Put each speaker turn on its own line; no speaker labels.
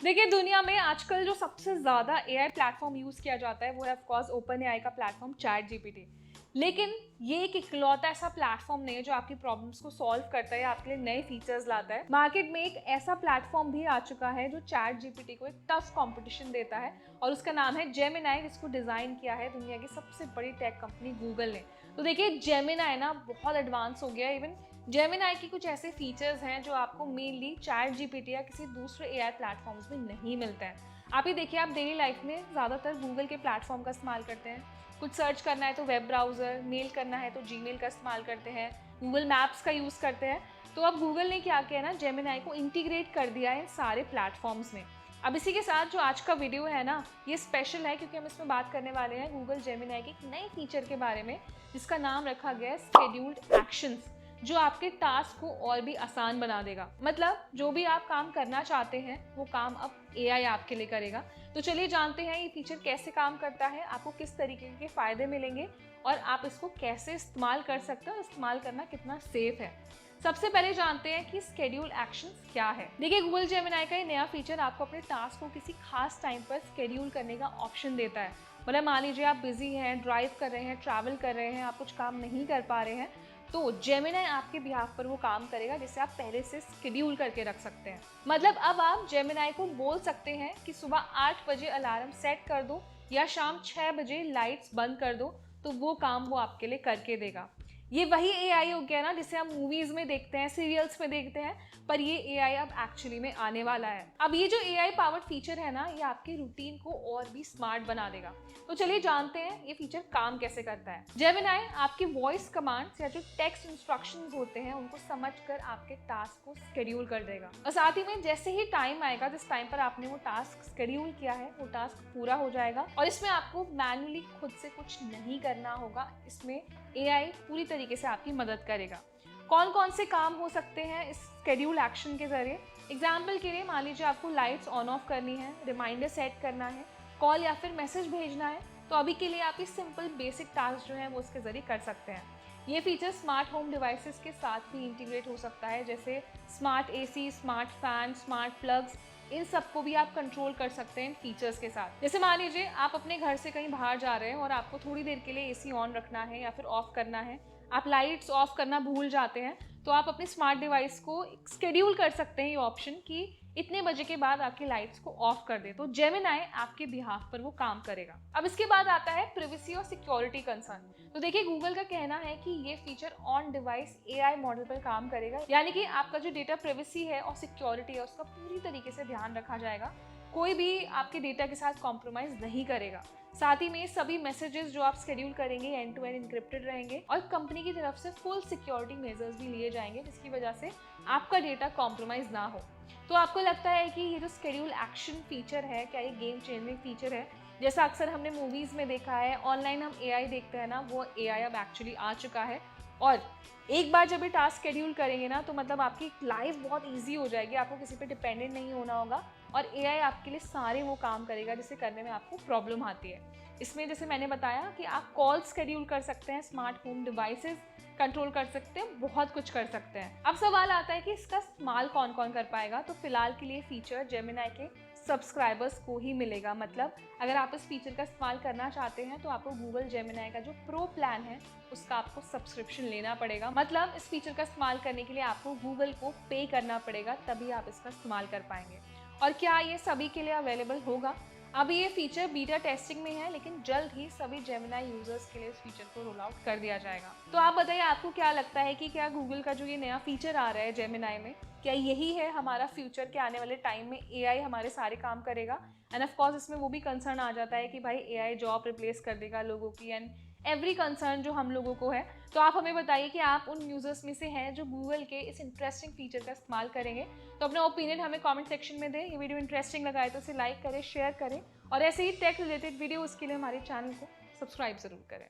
देखिए, दुनिया में आजकल जो सबसे ज़्यादा एआई प्लेटफॉर्म यूज़ किया जाता है वो है ऑफ कोर्स ओपन एआई का प्लेटफॉर्म चैट जीपीटी। लेकिन ये एक इकलौता ऐसा प्लेटफॉर्म नहीं है जो आपकी प्रॉब्लम्स को सॉल्व करता है या आपके लिए नए फीचर्स लाता है। मार्केट में एक ऐसा प्लेटफॉर्म भी आ चुका है जो चैट जीपीटी को एक टफ कंपटीशन देता है और उसका नाम है जेमिनाई, जिसको डिज़ाइन किया है दुनिया की सबसे बड़ी टेक कंपनी गूगल ने। तो देखिए, जेमिनाई ना बहुत एडवांस हो गया है। इवन जेमिनाई की कुछ ऐसे फीचर्स हैं जो आपको मेनली चैट जीपीटी या किसी दूसरे एआई प्लेटफॉर्म्स में नहीं मिलते हैं। आप ही देखिए, आप डेली लाइफ में ज़्यादातर गूगल के प्लेटफॉर्म का इस्तेमाल करते हैं। कुछ सर्च करना है तो वेब ब्राउज़र, मेल करना है तो जीमेल का इस्तेमाल करते हैं, गूगल मैप्स का यूज़ करते हैं। तो अब गूगल ने क्या किया ना, जेमिनाई को इंटीग्रेट कर दिया है इन सारे प्लेटफॉर्म्स में। अब इसी के साथ जो आज का वीडियो है ना, ये स्पेशल है क्योंकि हम इसमें बात करने वाले हैं गूगल जेमिनाई के एक नए फीचर के बारे में, जिसका नाम रखा गया है स्केड्यूल्ड एक्शंस, जो आपके टास्क को और भी आसान बना देगा। मतलब जो भी आप काम करना चाहते हैं वो काम अब एआई आपके लिए करेगा। तो चलिए जानते हैं ये फीचर कैसे काम करता है, आपको किस तरीके के फायदे मिलेंगे और आप इसको कैसे इस्तेमाल कर सकते हो, इस्तेमाल करना कितना सेफ है। सबसे पहले जानते हैं कि स्केड्यूल एक्शंस क्या है। देखिए, गूगल जेमिनाई का ये नया फीचर आपको अपने टास्क को किसी खास टाइम पर स्केड्यूल करने का ऑप्शन देता है। मतलब मान लीजिए आप बिजी हैं, ड्राइव कर रहे हैं, ट्रैवल कर रहे हैं, आप कुछ काम नहीं कर पा रहे हैं, तो जेमिनाई आपके बिहाफ पर वो काम करेगा जिसे आप पहले से शेड्यूल करके रख सकते हैं। मतलब अब आप जेमिनाई को बोल सकते हैं कि सुबह 8 बजे अलार्म सेट कर दो या शाम 6 बजे लाइट्स बंद कर दो, तो वो काम वो आपके लिए करके देगा। ये वही एआई हो गया ना जिसे हम मूवीज में देखते हैं, सीरियल्स में देखते हैं, पर ये एआई अब एक्चुअली में आने वाला है। अब ये जो एआई पावर्ड फीचर है ना, ये आपके रूटीन को और भी स्मार्ट बना देगा। तो चलिए जानते हैं ये फीचर काम कैसे करता है। जेमिनाई आपकी वॉइस कमांड्स या जो टेक्स्ट इंस्ट्रक्शंस होते हैं उनको समझकर आपके टास्क को शेड्यूल कर देगा। और साथ ही में जैसे ही टाइम आएगा, जिस टाइम पर आपने वो टास्क शेड्यूल किया है, वो टास्क पूरा हो जाएगा और इसमें आपको मैन्युअली खुद से कुछ नहीं करना होगा। इसमें एआई पूरी तरीके से आपकी मदद करेगा। कौन कौन से काम हो सकते हैं इस शेड्यूल एक्शन के जरिए? एग्जाम्पल के लिए मान लीजिए आपको लाइट्स ऑन ऑफ करनी है, रिमाइंडर सेट करना है, कॉल या फिर मैसेज भेजना है, तो अभी के लिए आप इस सिंपल बेसिक टास्क जो है वो उसके जरिए कर सकते हैं। ये फीचर स्मार्ट होम डिवाइसेस के साथ भी इंटीग्रेट हो सकता है, जैसे smart AC, smart fan, smart plugs, इन सबको भी आप कंट्रोल कर सकते हैं इन फीचर्स के साथ। जैसे मान लीजिए आप अपने घर से कहीं बाहर जा रहे हैं और आपको थोड़ी देर के लिए एसी ऑन रखना है या फिर ऑफ करना है, आप लाइट्स ऑफ करना भूल जाते हैं, तो आप अपने स्मार्ट डिवाइस को शेड्यूल कर सकते हैं ये ऑप्शन कि इतने बजे के बाद आपकी लाइट्स को ऑफ कर दे, तो जेमिनाई आपके बिहाफ पर वो काम करेगा। अब इसके बाद आता है प्राइवेसी और सिक्योरिटी कंसर्न। तो देखिए, गूगल का कहना है कि ये feature on device AI model पर काम करेगा, यानी कि आपका जो डेटा प्राइवेसी है और सिक्योरिटी है उसका पूरी तरीके से ध्यान रखा जाएगा। कोई भी आपके डेटा के साथ कॉम्प्रोमाइज नहीं करेगा। साथ ही में सभी मैसेजेस जो आप शेड्यूल करेंगे एंड टू एंड इंक्रिप्टेड रहेंगे और कंपनी की तरफ से फुल सिक्योरिटी मेजर्स भी लिए जाएंगे, जिसकी वजह से आपका डेटा कॉम्प्रोमाइज ना हो। तो आपको लगता है कि ये जो शेड्यूल एक्शन फीचर है, क्या ये गेम चेंजिंग फीचर है? जैसा अक्सर हमने मूवीज में देखा है, ऑनलाइन हम एआई देखते हैं ना, वो एआई अब एक्चुअली आ चुका है। और एक बार जब ये टास्क शेड्यूल करेंगे ना, तो मतलब आपकी लाइफ बहुत इजी हो जाएगी, आपको किसी पे डिपेंडेंट नहीं होना होगा और एआई आपके लिए सारे वो काम करेगा जिसे करने में आपको प्रॉब्लम आती है। इसमें जैसे मैंने बताया कि आप कॉल शेड्यूल कर सकते हैं, स्मार्ट होम डिवाइसेस कंट्रोल कर सकते हैं, बहुत कुछ कर सकते हैं। अब सवाल आता है कि इसका इस्तेमाल कौन कौन कर पाएगा? तो फिलहाल के लिए फीचर जेमिनाई के सब्सक्राइबर्स को ही मिलेगा। मतलब अगर आप इस फीचर का इस्तेमाल करना चाहते हैं तो आपको गूगल जेमिनाई का जो प्रो प्लान है उसका आपको सब्सक्रिप्शन लेना पड़ेगा। मतलब इस फीचर का इस्तेमाल करने के लिए आपको गूगल को पे करना पड़ेगा, तभी आप इसका इस्तेमाल कर पाएंगे। और क्या ये सभी के लिए अवेलेबल होगा? अभी ये फीचर बीटा टेस्टिंग में है, लेकिन जल्द ही सभी जेमिनाई यूजर्स के लिए इस फीचर को रोल आउट कर दिया जाएगा। तो आप बताइए, आपको क्या लगता है कि क्या गूगल का जो ये नया फीचर आ रहा है जेमिनाई में, क्या यही है हमारा फ्यूचर के आने वाले टाइम में एआई हमारे सारे काम करेगा? एंड ऑफ कोर्स इसमें वो भी कंसर्न आ जाता है कि भाई एआई जॉब रिप्लेस कर देगा लोगों की, एंड एवरी कंसर्न जो हम लोगों को है। तो आप हमें बताइए कि आप उन यूजर्स में से हैं जो गूगल के इस इंटरेस्टिंग फीचर का इस्तेमाल करेंगे। तो अपना ओपिनियन हमें कमेंट सेक्शन में दें। ये वीडियो इंटरेस्टिंग लगाए तो इसे लाइक करें, शेयर करें और ऐसे ही टेक रिलेटेड वीडियोस के लिए हमारे चैनल को सब्सक्राइब जरूर करें।